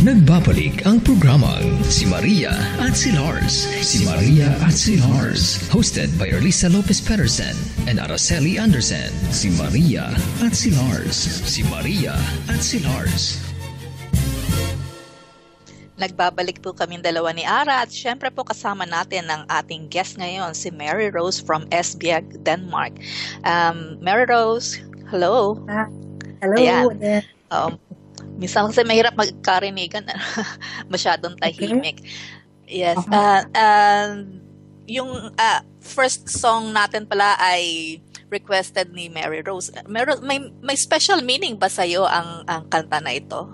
Nagbabalik ang programang Si Maria at si Lars. Si Maria at si Lars. Hosted by Erlisa Lopez Peterson and Araceli Anderson. Si Maria at si Lars. Si Maria at si Lars. Nagbabalik po kaming dalawa ni Ara at syempre po kasama natin ang ating guest ngayon, si Mary Rose from Esbjerg, Denmark. Mary Rose, hello. Hello. Ayan. Minsan kasi mahirap magkarinigan, masyadong tahimik. Okay. Yes. Yung first song natin pala ay requested ni Mary Rose. May special meaning ba sa'yo ang kanta na ito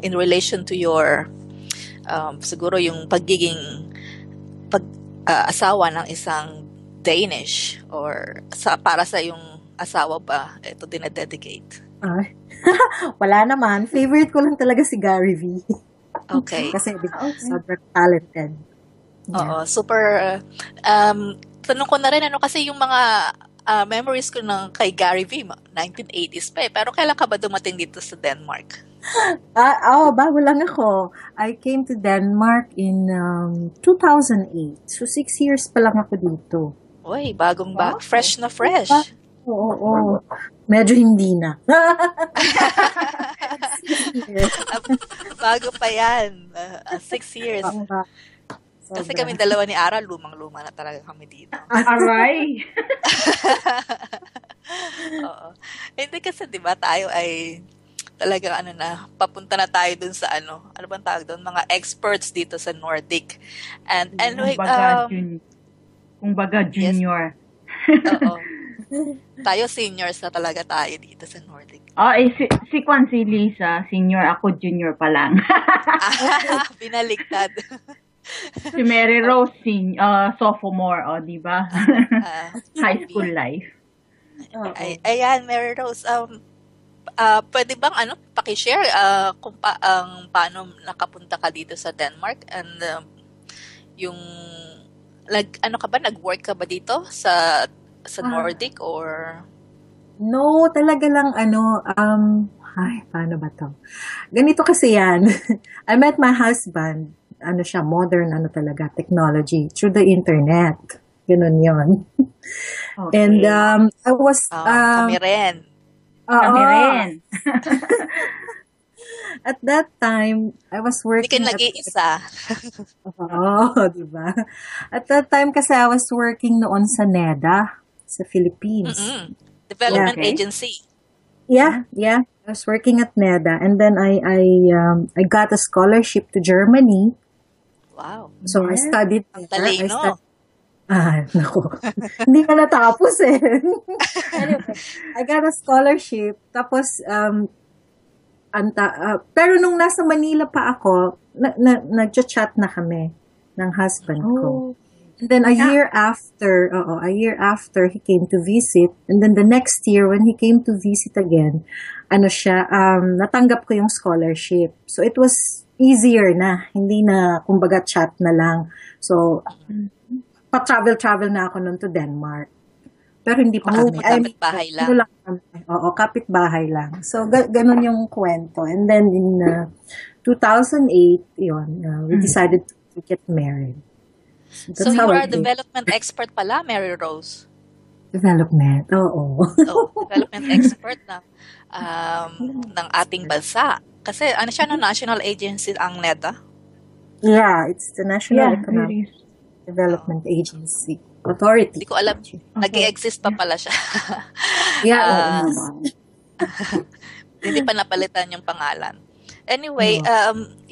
in relation to your siguro yung pagiging asawa ng isang Danish or para sa yung asawa ba ito dinededicate? Wala naman. Favorite ko lang talaga si Gary V. Okay. Kasi sobrang talented. Oo, super. Tanong ko na rin, kasi yung mga memories ko ng kay Gary V, 1980s pa eh. Pero kailan ka ba dumating dito sa Denmark? Bago lang ako. I came to Denmark in 2008. So 6 years pa lang ako dito. Uy, bagong fresh na fresh. Oo. Medyo hindi na. Bago pa yan. 6 years. Kasi kami dalawa ni Ara, lumang-luma na talaga kami dito. Aray! Oo. Hindi kasi, di ba, tayo ay talaga papunta na tayo dun sa ano bang tawag doon? Mga experts dito sa Nordic. And anyway, kumbaga junior. Yes. Oo. Tayo seniors na talaga tayo dito sa Nordic. Si Lisa, senior, ako junior pa lang. Binaliktad. Si Mary Rose, sophomore, di ba? High school life. Ayan, Mary Rose, pwede bang paki-share kung paano nakapunta ka dito sa Denmark and yung nag-work ka ba dito sa Nordic or no, talaga lang paano ba to? Ganito kasi yan. I met my husband, siya modern talaga technology through the internet. Ganun 'yon. Okay. And I was kami rin. At that time, I was working. Hindi ka nag-iisa. Diba? At that time kasi I was working noon sa NEDA, sa Philippines. Mm-mm. Development Agency. Yeah. I was working at NEDA, and then I got a scholarship to Germany. Wow. So I studied. Talino. Naku. Hindi ka natapos eh. Anyway, I got a scholarship. Tapos, pero nung nasa Manila pa ako, nag-chat na kami ng husband ko. And then a year after, he came to visit. And then the next year, when he came to visit again, natanggap ko yung scholarship. So it was easier na. Hindi na, kumbaga, chat na lang. So, pa-travel na ako nun to Denmark. Pero hindi pa kami. Kapit-bahay lang. Kapit-bahay lang. So, ganun yung kwento. And then in 2008, we decided to get married. So you are a development expert pala, Mary Rose? Development, oo. Development expert ng ating bansa. Kasi siya national agency ang NEDA? Yeah, it's the National Economic Development Agency. Authority. Hindi ko alam. Nag-i-exist pa pala siya. Hindi pa napalitan yung pangalan. Anyway,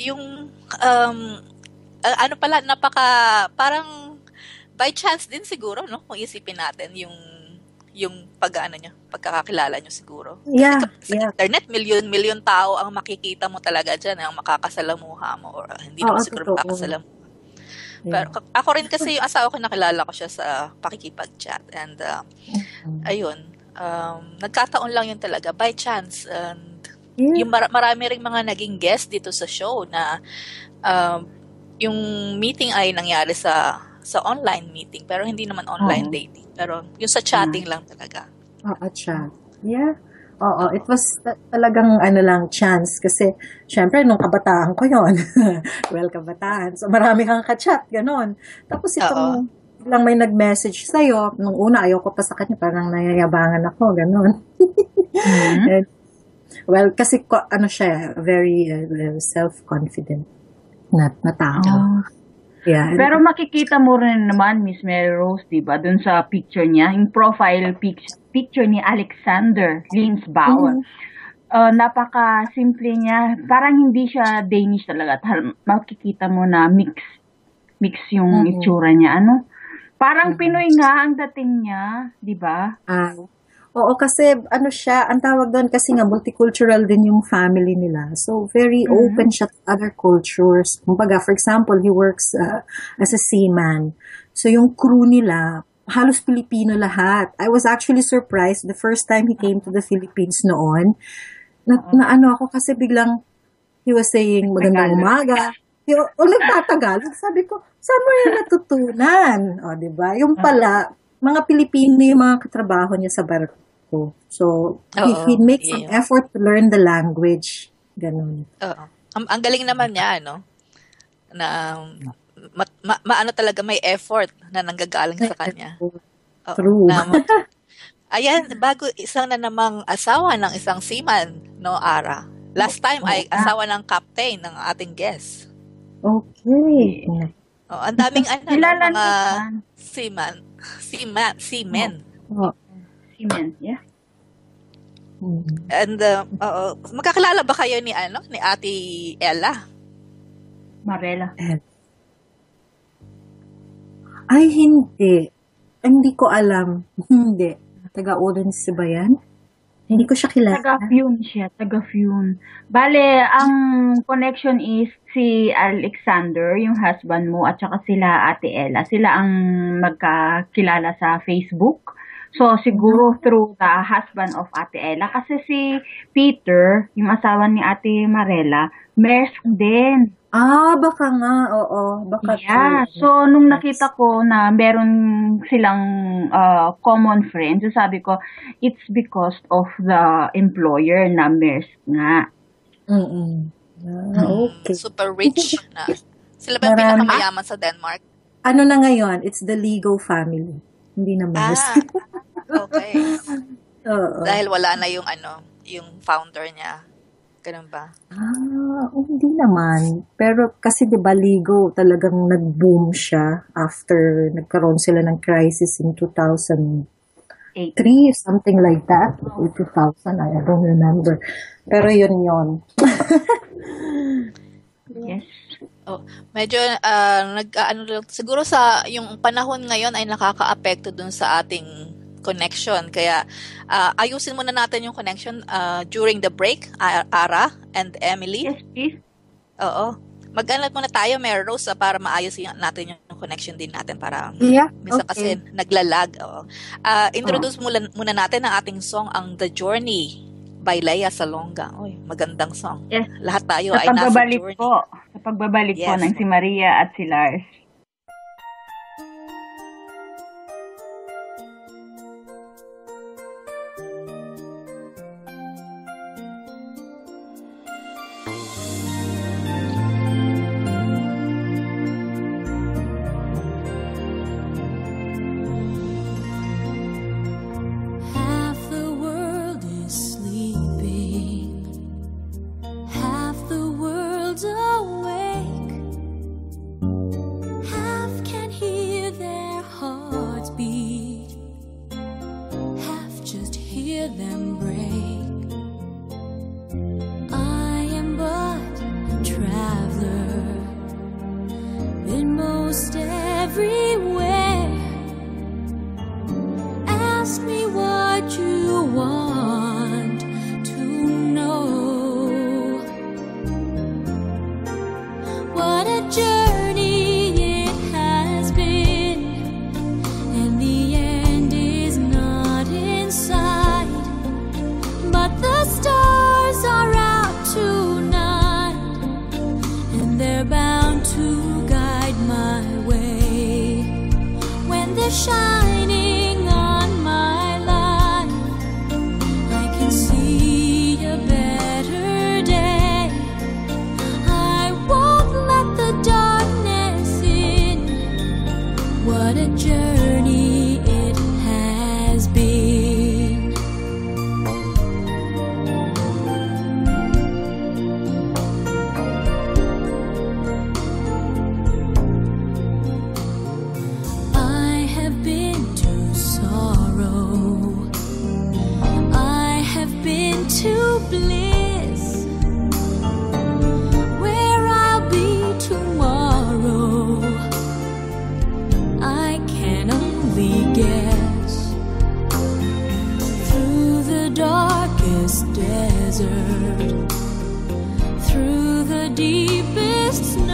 yung parang by chance din siguro, no? Kung isipin natin yung pagkakakilala nyo siguro. Yeah. Sa internet, milyon tao ang makikita mo talaga dyan, ang makakasalamuha mo or hindi naman siguro makakasalamuha. Pero ako rin kasi yung asawa ko, nakilala ko siya sa pakikipag-chat. And ayun, nagkataon lang yun talaga, by chance. And yung marami ring mga naging guest dito sa show na yung meeting ay nangyari sa online meeting, pero hindi naman online dating. Pero yung sa chatting lang talaga. Chat. Yeah. Oo, it was talagang chance kasi syempre nung kabataan ko yon. Well, kabataan. So marami kang ka-chat, ganon. Tapos itong lang may nag-message sa'yo. Nung una, ayoko pa sa kanya, parang nayayabangan ako, ganon. And, well, kasi siya, very self-confident na tao. Yeah. Pero makikita mo rin naman, Miss Mary Rose, diba, dun sa picture niya, yung profile picture ni Alexander Linsbauer. Napaka-simple niya. Parang hindi siya Danish talaga. Makikita mo na mix yung itsura niya. Parang Pinoy nga ang dating niya, diba? Oo, kasi siya, ang tawag doon kasi nga multicultural din yung family nila. So, very open siya to other cultures. Kumbaga, for example, he works as a seaman. So, yung crew nila, halos Pilipino lahat. I was actually surprised the first time he came to the Philippines noon. Ako kasi biglang, he was saying, magandang umaga. Nagtatagalog. Sabi ko, saan mo yan natutunan? O, diba? Yung pala, mga Pilipino yung mga katrabaho niya sa barko. So, he makes some effort to learn the language. Ganun. Ang galing naman niya, na maano talaga may effort na nanggagaling sa kanya. True. Ayan, bago isang na namang asawa ng isang seaman, Ara. Last time ay asawa ng captain ng ating guest. Okay. Ang daming mga seamen. Seamen, yeah. And magkakilala ba kayo ni Ate Ella? Marela. Ay, hindi. Hindi ko alam. Hindi. Taga-Odense ba yan? Hindi ko siya kilala. Taga-Fune siya. Taga-Fune. Bale, ang connection is si Alexander, yung husband mo, at saka sila Ate Ella. Sila ang magkakilala sa Facebook. So, siguro through the husband of Ate Ella. Kasi si Peter, yung asawa ni Ate Marela, Maersk din. Baka nga. Oo. Baka yeah. So, nung nakita ko na meron silang common friends, so sabi ko, it's because of the employer na Maersk nga. Okay. Super rich na. Sila ba pinakamayaman sa Denmark? Ano na ngayon? It's the Ligo family. Hindi na Maersk. Okay. Dahil wala na yung yung founder niya. Ganun ba? Hindi naman. Pero kasi 'di ba Ligo talagang nag-boom siya after nagkaroon sila ng crisis in 2003, something like that. Or 2000, I don't remember. Pero yun. Yes. Medyo siguro sa yung panahon ngayon ay nakaka-apekto dun sa ating connection. Kaya ayusin muna natin yung connection during the break, Ara and Emily. Yes, please. Oo. Mag-alat muna tayo, Mary Rose, para maayos natin yung connection din natin para minsan kasi naglalag. Introduce muna natin ang ating song, ang The Journey by Lea Salonga. Oy, magandang song. Yes. Lahat tayo ay nasa journey. Sa pagbabalik po ng si Maria at si Lars. Shining on my life, I can see the deepest